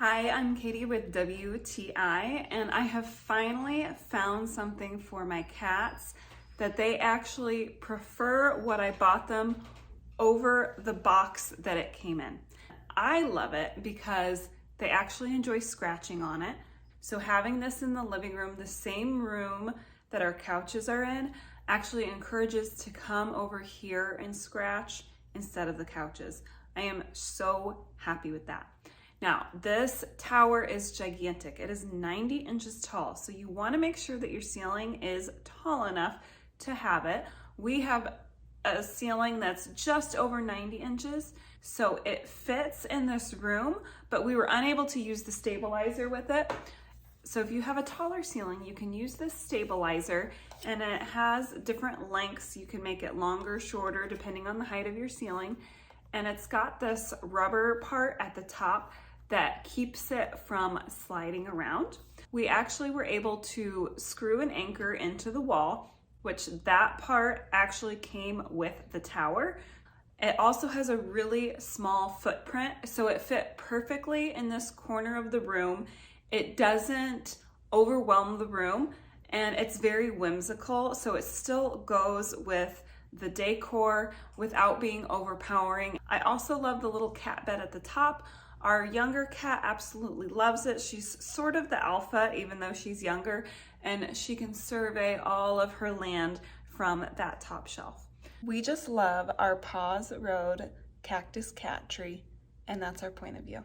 Hi, I'm Katie with WTI, and I have finally found something for my cats that they actually prefer what I bought them over the box that it came in. I love it because they actually enjoy scratching on it. So having this in the living room, the same room that our couches are in, actually encourages to come over here and scratch instead of the couches. I am so happy with that. Now, this tower is gigantic. It is 90 inches tall, so you want to make sure that your ceiling is tall enough to have it. We have a ceiling that's just over 90 inches, so it fits in this room, but we were unable to use the stabilizer with it. So if you have a taller ceiling, you can use this stabilizer, and it has different lengths. You can make it longer, shorter, depending on the height of your ceiling. And it's got this rubber part at the top that keeps it from sliding around. We actually were able to screw an anchor into the wall, which that part actually came with the tower. It also has a really small footprint, so it fit perfectly in this corner of the room. It doesn't overwhelm the room, and it's very whimsical, so it still goes with the decor without being overpowering. I also love the little cat bed at the top. Our younger cat absolutely loves it. She's sort of the alpha, even though she's younger, and she can survey all of her land from that top shelf. We just love our PAWZ Road cactus cat tree, and that's our point of view.